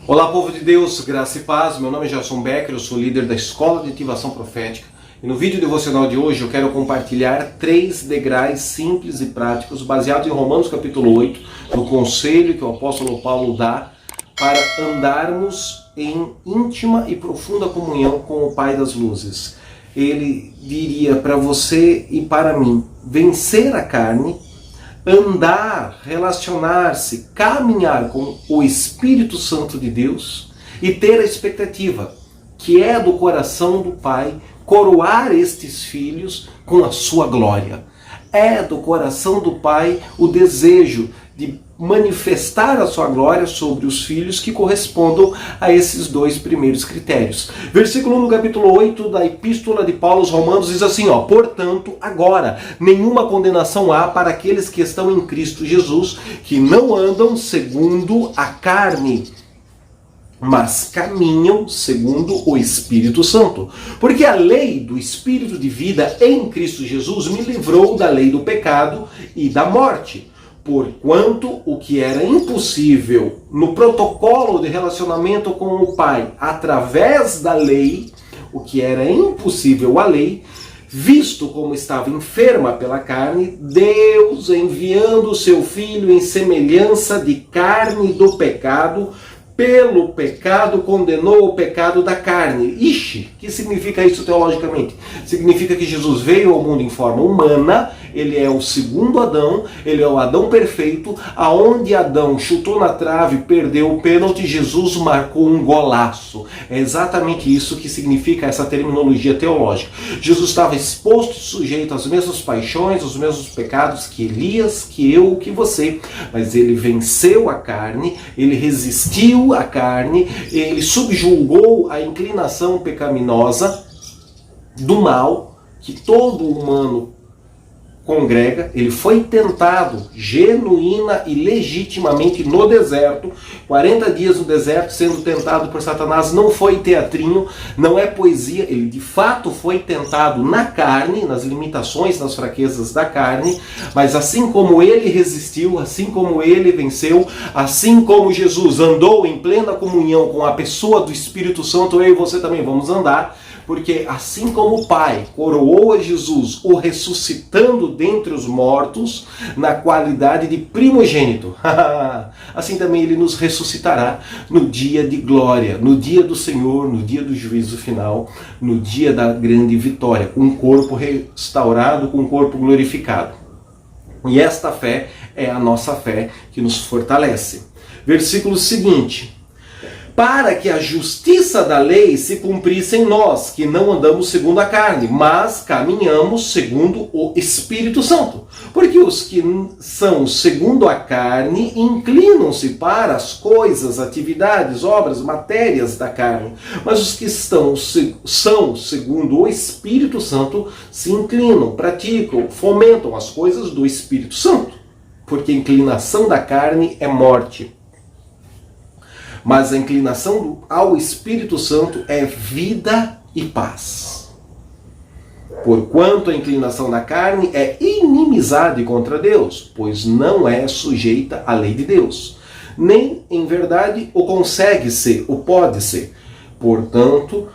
Olá, povo de Deus, graça e paz. Meu nome é Gerson Becker, eu sou líder da Escola de Ativação Profética. E no vídeo devocional de hoje eu quero compartilhar 3 degraus simples e práticos baseados em Romanos capítulo 8, no conselho que o apóstolo Paulo dá para andarmos em íntima e profunda comunhão com o Pai das Luzes. Ele diria para você e para mim vencer a carne, andar, relacionar-se, caminhar com o Espírito Santo de Deus e ter a expectativa, que é do coração do Pai, coroar estes filhos com a sua glória. É do coração do Pai o desejo de manifestar a sua glória sobre os filhos que correspondam a esses 2 primeiros critérios. Versículo 1 do capítulo 8 da Epístola de Paulo aos Romanos diz assim, portanto, agora, nenhuma condenação há para aqueles que estão em Cristo Jesus, que não andam segundo a carne, mas caminham segundo o Espírito Santo. Porque a lei do Espírito de vida em Cristo Jesus me livrou da lei do pecado e da morte. Porquanto o que era impossível no protocolo de relacionamento com o Pai através da lei, o que era impossível à lei, visto como estava enferma pela carne, Deus, enviando o seu Filho em semelhança de carne do pecado, pelo pecado condenou o pecado da carne. Ixi, o que significa isso teologicamente? Significa que Jesus veio ao mundo em forma humana, ele é o segundo Adão, ele é o Adão perfeito, aonde Adão chutou na trave, perdeu o pênalti, Jesus marcou um golaço. É exatamente isso que significa essa terminologia teológica. Jesus estava exposto, sujeito às mesmas paixões, aos mesmos pecados que Elias, que eu, que você, mas ele venceu a carne, ele resistiu a carne, ele subjugou a inclinação pecaminosa do mal que todo humano congrega. Ele foi tentado genuína e legitimamente no deserto, 40 dias no deserto sendo tentado por Satanás. Não foi teatrinho, não é poesia, ele de fato foi tentado na carne, nas limitações, nas fraquezas da carne, mas assim como ele resistiu, assim como ele venceu, assim como Jesus andou em plena comunhão com a pessoa do Espírito Santo, eu e você também vamos andar. Porque assim como o Pai coroou a Jesus, o ressuscitando dentre os mortos, na qualidade de primogênito, assim também ele nos ressuscitará no dia de glória, no dia do Senhor, no dia do juízo final, no dia da grande vitória, com um corpo restaurado, com um corpo glorificado. E esta fé é a nossa fé que nos fortalece. Versículo seguinte: para que a justiça da lei se cumprisse em nós, que não andamos segundo a carne, mas caminhamos segundo o Espírito Santo. Porque os que são segundo a carne inclinam-se para as coisas, atividades, obras, matérias da carne. Mas os que são segundo o Espírito Santo se inclinam, praticam, fomentam as coisas do Espírito Santo. Porque a inclinação da carne é morte, mas a inclinação ao Espírito Santo é vida e paz. Porquanto a inclinação da carne é inimizade contra Deus, pois não é sujeita à lei de Deus, nem em verdade o consegue ser, o pode ser. Portanto,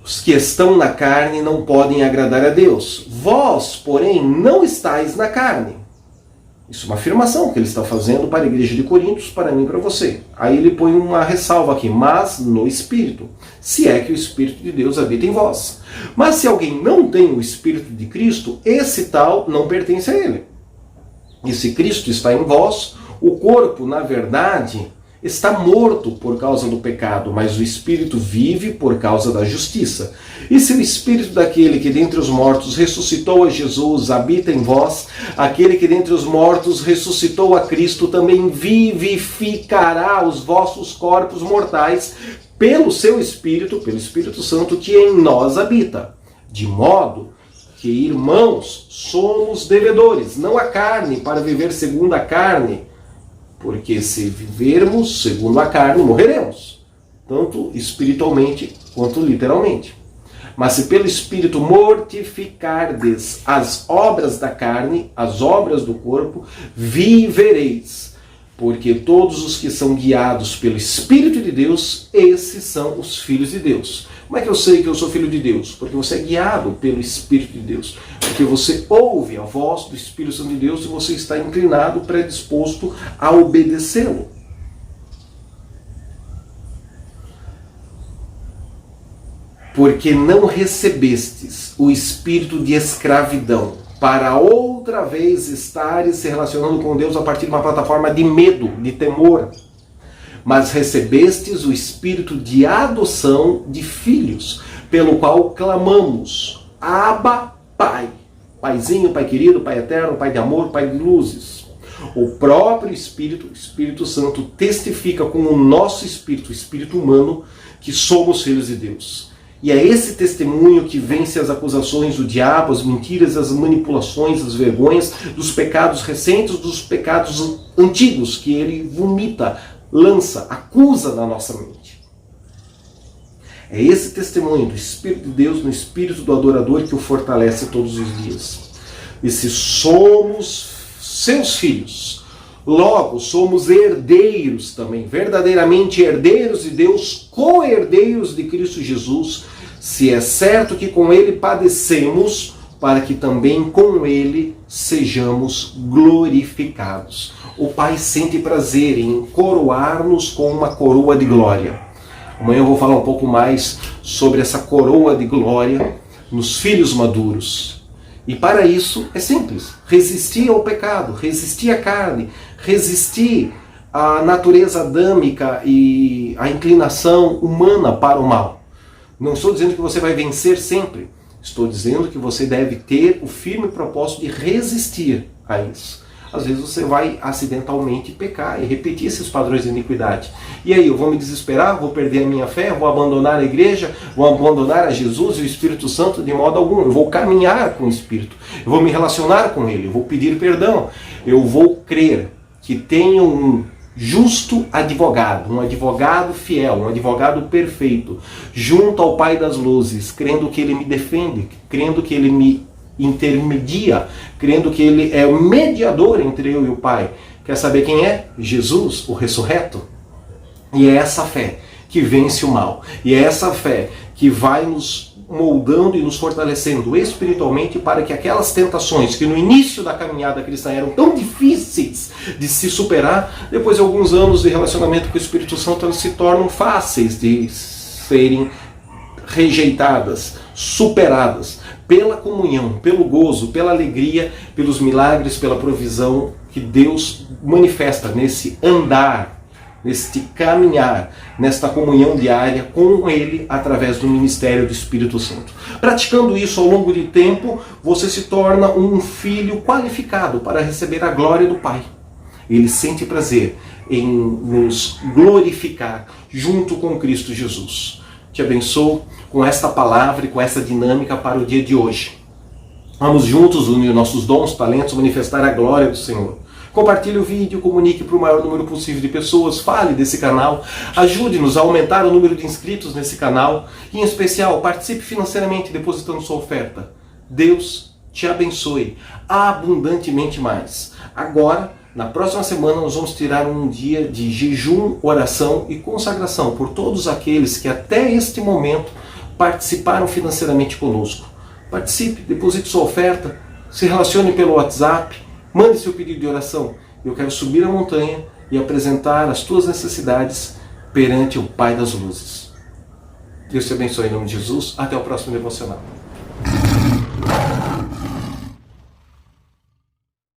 os que estão na carne não podem agradar a Deus. Vós, porém, não estáis na carne. Isso é uma afirmação que ele está fazendo para a igreja de Coríntios, para mim e para você. Aí ele põe uma ressalva aqui, mas no Espírito, se é que o Espírito de Deus habita em vós. Mas se alguém não tem o Espírito de Cristo, esse tal não pertence a ele. E se Cristo está em vós, o corpo, na verdade, está morto por causa do pecado, mas o Espírito vive por causa da justiça. E se o Espírito daquele que dentre os mortos ressuscitou a Jesus habita em vós, aquele que dentre os mortos ressuscitou a Cristo também vivificará os vossos corpos mortais pelo seu Espírito, pelo Espírito Santo que em nós habita. De modo que, irmãos, somos devedores, não a carne, para viver segundo a carne, porque se vivermos segundo a carne, morreremos, tanto espiritualmente quanto literalmente. Mas se pelo Espírito mortificardes as obras da carne, as obras do corpo, vivereis. Porque todos os que são guiados pelo Espírito de Deus, esses são os filhos de Deus. Como é que eu sei que eu sou filho de Deus? Porque você é guiado pelo Espírito de Deus. Porque você ouve a voz do Espírito Santo de Deus e você está inclinado, predisposto a obedecê-lo. Porque não recebestes o espírito de escravidão para outra vez estares se relacionando com Deus a partir de uma plataforma de medo, de temor. Mas recebestes o espírito de adoção de filhos, pelo qual clamamos, Abba, Pai. Paizinho, Pai querido, Pai eterno, Pai de amor, Pai de luzes. O próprio Espírito, o Espírito Santo, testifica com o nosso espírito, o espírito humano, que somos filhos de Deus. E é esse testemunho que vence as acusações do diabo, as mentiras, as manipulações, as vergonhas, dos pecados recentes, dos pecados antigos, que ele vomita, lança, acusa na nossa mente. É esse testemunho do Espírito de Deus no espírito do adorador que o fortalece todos os dias. E se somos seus filhos, logo somos herdeiros também, verdadeiramente herdeiros de Deus, co-herdeiros de Cristo Jesus, se é certo que com ele padecemos, para que também com ele sejamos glorificados. O Pai sente prazer em coroar-nos com uma coroa de glória. Amanhã eu vou falar um pouco mais sobre essa coroa de glória nos filhos maduros. E para isso é simples, resistir ao pecado, resistir à carne, resistir à natureza adâmica e à inclinação humana para o mal. Não estou dizendo que você vai vencer sempre, estou dizendo que você deve ter o firme propósito de resistir a isso. Às vezes você vai acidentalmente pecar e repetir esses padrões de iniquidade. E aí, eu vou me desesperar, vou perder a minha fé, vou abandonar a igreja, vou abandonar a Jesus e o Espírito Santo de modo algum. Eu vou caminhar com o Espírito, eu vou me relacionar com Ele, eu vou pedir perdão, eu vou crer que tenho um justo advogado, um advogado fiel, um advogado perfeito, junto ao Pai das luzes, crendo que Ele me defende, crendo que Ele me intermedia, crendo que Ele é o mediador entre eu e o Pai. Quer saber quem é? Jesus, o ressurreto. E é essa fé que vence o mal. E é essa fé que vai nos moldando e nos fortalecendo espiritualmente para que aquelas tentações que no início da caminhada cristã eram tão difíceis de se superar, depois de alguns anos de relacionamento com o Espírito Santo, elas se tornam fáceis de serem rejeitadas, superadas pela comunhão, pelo gozo, pela alegria, pelos milagres, pela provisão que Deus manifesta nesse andar, neste caminhar, nesta comunhão diária com Ele através do ministério do Espírito Santo. Praticando isso ao longo de tempo, você se torna um filho qualificado para receber a glória do Pai. Ele sente prazer em nos glorificar junto com Cristo Jesus. Te abençoo com esta palavra e com essa dinâmica para o dia de hoje. Vamos juntos unir nossos dons, talentos, manifestar a glória do Senhor. Compartilhe o vídeo, comunique para o maior número possível de pessoas, fale desse canal, ajude-nos a aumentar o número de inscritos nesse canal e, em especial, participe financeiramente depositando sua oferta. Deus te abençoe abundantemente mais. Agora, na próxima semana, nós vamos tirar um dia de jejum, oração e consagração por todos aqueles que até este momento participaram financeiramente conosco. Participe, deposite sua oferta, se relacione pelo WhatsApp, mande seu pedido de oração. Eu quero subir a montanha e apresentar as tuas necessidades perante o Pai das luzes. Deus te abençoe em nome de Jesus. Até o próximo devocional.